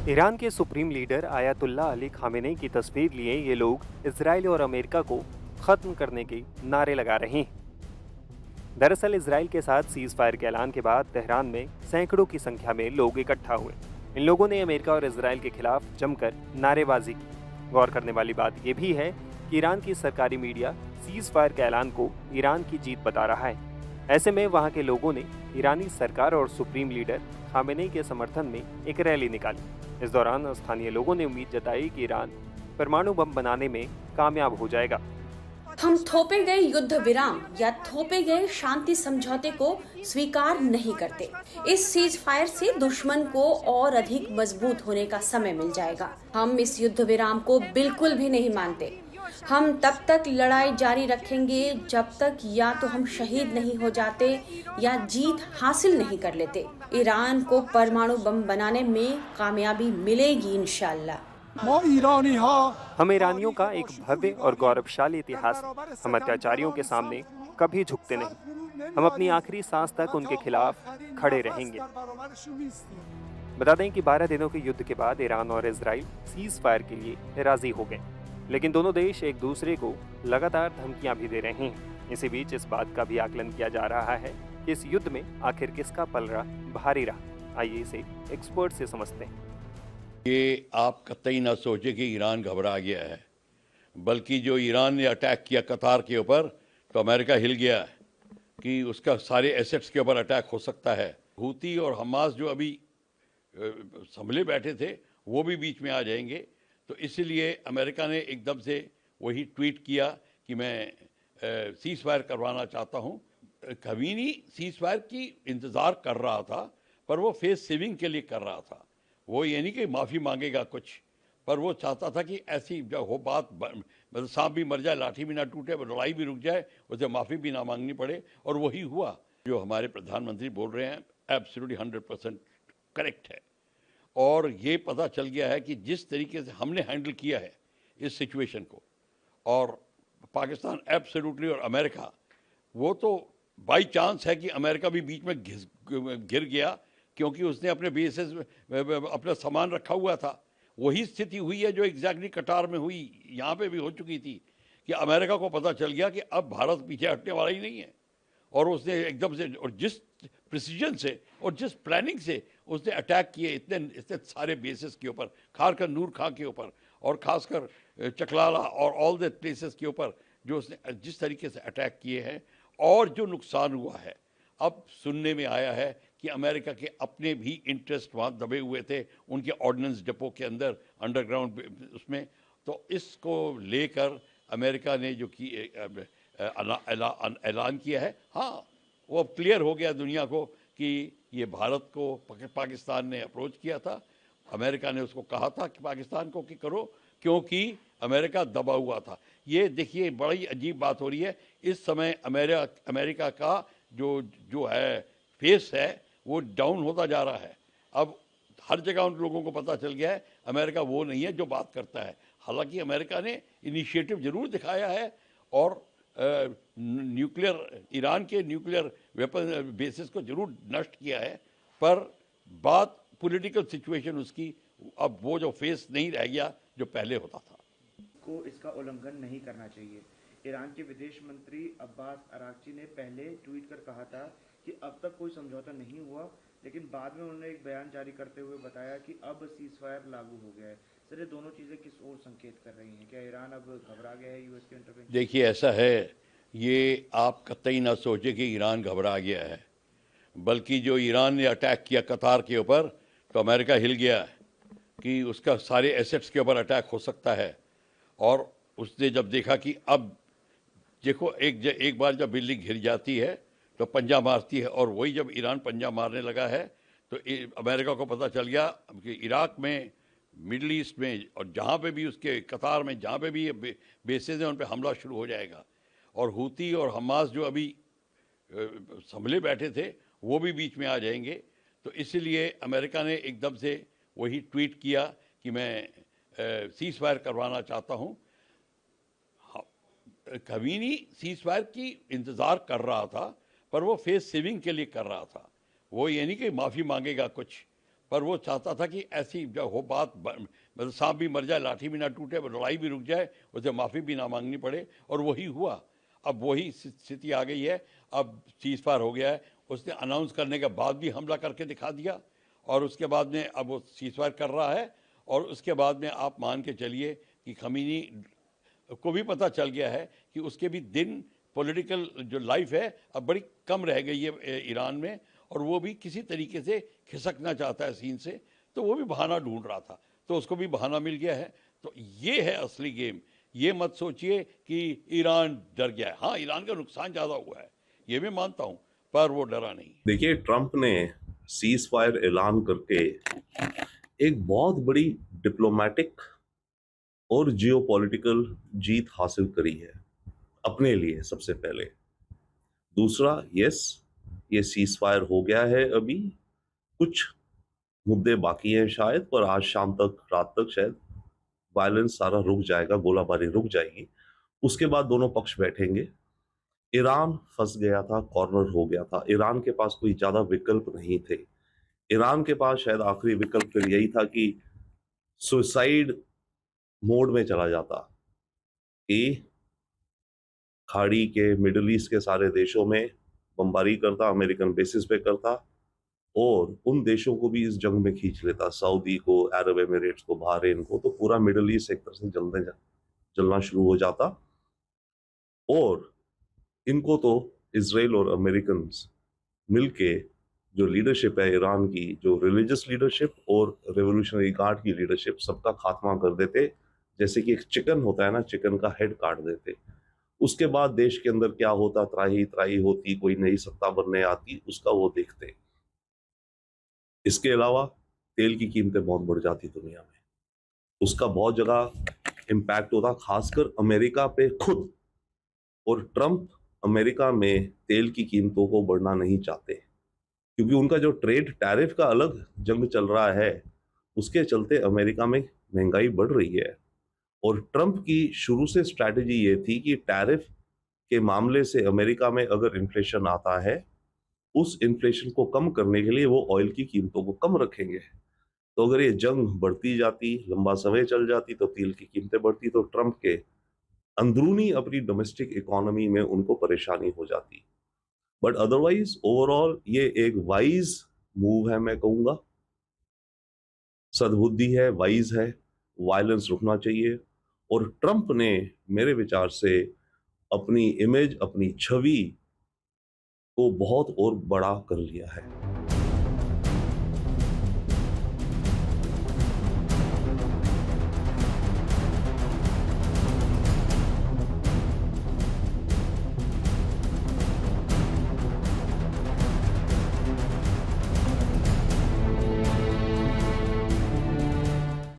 Iran के supreme leader ayatollah Ali Khamenei की तस्वीर लिए ये लोग इसराइल और अमेरिका को खत्म करने के नारे लगा रहे हैं। दरअसल इसराइल के साथ सीज फायर के ऐलान के बाद तेहरान में सैकड़ों की संख्या में लोग इकट्ठा हुए। इन लोगों ने अमेरिका और इसराइल के खिलाफ जमकर नारेबाजी की। गौर करने वाली बात यह भी है कि ईरान की सरकारी मीडिया सीज फायर के ऐलान को ईरान की जीत बता रहा है। ऐसे में वहां के लोगों ने ईरानी सरकार और सुप्रीम लीडर खामेनेई के समर्थन में एक रैली निकाली। इस दौरान स्थानीय लोगों ने उम्मीद जताई कि ईरान परमाणु बम बनाने में कामयाब हो जाएगा। हम थोपे गए युद्ध विराम या थोपे गए शांति समझौते को स्वीकार नहीं करते। इस सीज फायर से दुश्मन को और अधिक मजबूत होने का समय मिल जाएगा। हम इस युद्ध विराम को बिल्कुल भी नहीं मानते। हम तब तक लड़ाई जारी रखेंगे जब तक या तो हम शहीद नहीं हो जाते या जीत हासिल नहीं कर लेते। ईरान को परमाणु बम बनाने में कामयाबी मिलेगी इंशाअल्लाह। हम ईरानियों का एक भव्य और गौरवशाली इतिहास है। हम अत्याचारियों के सामने कभी झुकते नहीं। हम अपनी आखिरी सांस तक उनके खिलाफ खड़े रहेंगे। बता दें कि 12 दिनों के युद्ध के बाद ईरान और इजराइल सीज फायर के लिए राजी हो गए, लेकिन दोनों देश एक दूसरे को लगातार धमकियां भी दे रहे हैं। इसी बीच इस बात का भी आकलन किया जा रहा है कि इस युद्ध में आखिर किसका पलड़ा भारी रहा। आइए इसे एक्सपर्ट से समझते हैं। ये आप कतई ना सोचे कि ईरान घबरा गया है, बल्कि जो ईरान ने अटैक किया कतार के ऊपर, तो अमेरिका हिल गया है कि उसका सारे एसेट्स के ऊपर अटैक हो सकता है। हूती और हमास जो अभी संभले बैठे थे वो भी बीच में आ जाएंगे। तो इसलिए अमेरिका ने एकदम से वही ट्वीट किया कि मैं सीज फायर करवाना चाहता हूँ। खमीनी सीज फायर की इंतज़ार कर रहा था, पर वो फेस सेविंग के लिए कर रहा था। वो ये नहीं कि माफ़ी मांगेगा कुछ, पर वो चाहता था कि ऐसी जब हो बात, मतलब सांप भी मर जाए लाठी भी ना टूटे, लड़ाई भी रुक जाए, उसे माफ़ी भी ना मांगनी पड़े, और वही हुआ। जो हमारे प्रधानमंत्री बोल रहे हैं एब्सोल्युटली 100% करेक्ट है। और ये पता चल गया है कि जिस तरीके से हमने हैंडल किया है इस सिचुएशन को, और पाकिस्तान एब्सोल्युटली और अमेरिका, वो तो बाई चांस है कि अमेरिका भी बीच में घिर गया, क्योंकि उसने अपने बेसिस अपना सामान रखा हुआ था। वही स्थिति हुई है जो एग्जैक्टली कतार में हुई, यहाँ पे भी हो चुकी थी कि अमेरिका को पता चल गया कि अब भारत पीछे हटने वाला ही नहीं है, और उसने एकदम से, और जिस प्रिसीजन से और जिस प्लानिंग से उसने अटैक किए इतने सारे बेसिस के ऊपर, खासकर नूर खां के ऊपर और खासकर चकलाला और ऑल द प्लेसेस के ऊपर, जो उसने जिस तरीके से अटैक किए हैं और जो नुकसान हुआ है। अब सुनने में आया है कि अमेरिका के अपने भी इंटरेस्ट वहाँ दबे हुए थे उनके ऑर्डिनेंस डिपो के अंदर, अंडरग्राउंड उसमें। तो इसको लेकर अमेरिका ने जो कि ऐलान किया है, हाँ, वो अब क्लियर हो गया दुनिया को कि ये भारत को पाकिस्तान ने अप्रोच किया था। अमेरिका ने उसको कहा था कि पाकिस्तान को कि करो, क्योंकि अमेरिका दबा हुआ था। ये देखिए बड़ी अजीब बात हो रही है इस समय। अमेरिका का जो है फेस है वो डाउन होता जा रहा है। अब हर जगह उन लोगों को पता चल गया है अमेरिका वो नहीं है जो बात करता है। हालांकि अमेरिका ने इनिशिएटिव जरूर दिखाया है और न्यूक्लियर, ईरान के न्यूक्लियर वेपन बेसिस को जरूर नष्ट किया है, पर बात पॉलिटिकल सिचुएशन उसकी, अब वो जो फेस नहीं रह गया जो पहले होता था। को इसका उल्लंघन नहीं करना चाहिए। ईरान के विदेश मंत्री अब्बास अरागची ने पहले ट्वीट कर कहा था कि अब तक कोई समझौता नहीं हुआ, लेकिन बाद में उन्होंने एक बयान जारी करते हुए बताया कि अब सीज फायर लागू हो गया है। सर, ये दोनों चीज़ें किस ओर संकेत कर रही हैं? क्या ईरान अब घबरा गया है यूएस के इंटरवेंशन? देखिए ऐसा है, ये आप कतई ना सोचे कि ईरान घबरा गया है, बल्कि जो ईरान ने अटैक किया कतार के ऊपर, तो अमेरिका हिल गया है कि उसका सारे एसेट्स के ऊपर अटैक हो सकता है। और उसने जब देखा कि अब देखो एक बार जब बिल्ली घिर जाती है तो पंजा मारती है, और वही जब ईरान पंजा मारने लगा है तो अमेरिका को पता चल गया कि इराक में, मिडल ईस्ट में, और जहाँ पे भी उसके कतार में जहाँ पे भी ये बेसेस हैं उन पे हमला शुरू हो जाएगा। और हूती और हमास जो अभी संभले बैठे थे वो भी बीच में आ जाएंगे। तो इसलिए अमेरिका ने एकदम से वही ट्वीट किया कि मैं सीज फायर करवाना चाहता हूँ। खमीनी सीज फायर की इंतज़ार कर रहा था, पर वो फेस सेविंग के लिए कर रहा था। वो ये नहीं कि माफ़ी मांगेगा कुछ, पर वो चाहता था कि ऐसी जब हो बात मतलब सांप भी मर जाए लाठी भी ना टूटे, लड़ाई भी रुक जाए, उसे माफ़ी भी ना मांगनी पड़े, और वही हुआ। अब वही स्थिति आ गई है। अब सीज फायर हो गया है, उसने अनाउंस करने के बाद भी हमला करके दिखा दिया, और उसके बाद में अब वो सीज फायर कर रहा है, और उसके बाद में आप मान के चलिए कि खमीनी को भी पता चल गया है कि उसके भी दिन पॉलिटिकल जो लाइफ है अब बड़ी कम रह गई है ईरान में, और वो भी किसी तरीके से खिसकना चाहता है सीन से, तो वो भी बहाना ढूंढ रहा था, तो उसको भी बहाना मिल गया है। तो ये है असली गेम। ये मत सोचिए कि ईरान डर गया है। हाँ, ईरान का नुकसान ज़्यादा हुआ है, ये मैं मानता हूँ, पर वो डरा नहीं। देखिए, ट्रंप ने सीज फायर ऐलान करके एक बहुत बड़ी डिप्लोमेटिक और जियोपॉलिटिकल जीत हासिल करी है अपने लिए सबसे पहले। दूसरा, यस, ये सीज फायर हो गया है, अभी कुछ मुद्दे बाकी हैं शायद, पर आज शाम तक, रात तक शायद वायलेंस सारा रुक जाएगा, गोलाबारी रुक जाएगी। उसके बाद दोनों पक्ष बैठेंगे। ईरान फंस गया था, कॉर्नर हो गया था। ईरान के पास कोई ज्यादा विकल्प नहीं थे। ईरान के पास शायद आखिरी विकल्प फिर यही था कि सुसाइड मोड में चला जाता, कि खाड़ी के, मिडिल ईस्ट के सारे देशों में बमबारी करता, अमेरिकन बेसिस पे करता, और उन देशों को भी इस जंग में खींच लेता, सऊदी को, अरब एमिरेट्स को, बहरीन को। तो पूरा मिडिल ईस्ट एक तरह से जलना शुरू हो जाता। और इनको तो इजराइल और अमेरिकन मिलके जो लीडरशिप है ईरान की, जो रिलीजियस लीडरशिप और रेवोल्यूशनरी गार्ड की लीडरशिप, सबका खात्मा कर देते। जैसे कि एक चिकन होता है ना, चिकन का हेड काट देते। उसके बाद देश के अंदर क्या होता, त्राही त्राही होती, कोई नई सत्ता बनने आती, उसका वो देखते। इसके अलावा तेल की कीमतें बहुत बढ़ जाती दुनिया में, उसका बहुत जगह इम्पैक्ट होता, खासकर अमेरिका पे खुद। और ट्रंप अमेरिका में तेल की कीमतों को बढ़ना नहीं चाहते, क्योंकि उनका जो ट्रेड टैरिफ का अलग जंग चल रहा है, उसके चलते अमेरिका में महंगाई बढ़ रही है। और ट्रंप की शुरू से स्ट्रैटेजी ये थी कि टैरिफ के मामले से अमेरिका में अगर इन्फ्लेशन आता है, उस इन्फ्लेशन को कम करने के लिए वो ऑयल की कीमतों को कम रखेंगे। तो अगर ये जंग बढ़ती जाती, लंबा समय चल जाती, तो तेल की कीमतें बढ़ती, तो ट्रंप के अंदरूनी अपनी डोमेस्टिक इकोनॉमी में उनको परेशानी हो जाती। बट अदरवाइज ओवरऑल ये एक वाइज मूव है, मैं कहूंगा सद्बुद्धि है, वाइज है। वायलेंस रुकना चाहिए। और ट्रंप ने मेरे विचार से अपनी इमेज, अपनी छवि को बहुत और बड़ा कर लिया है।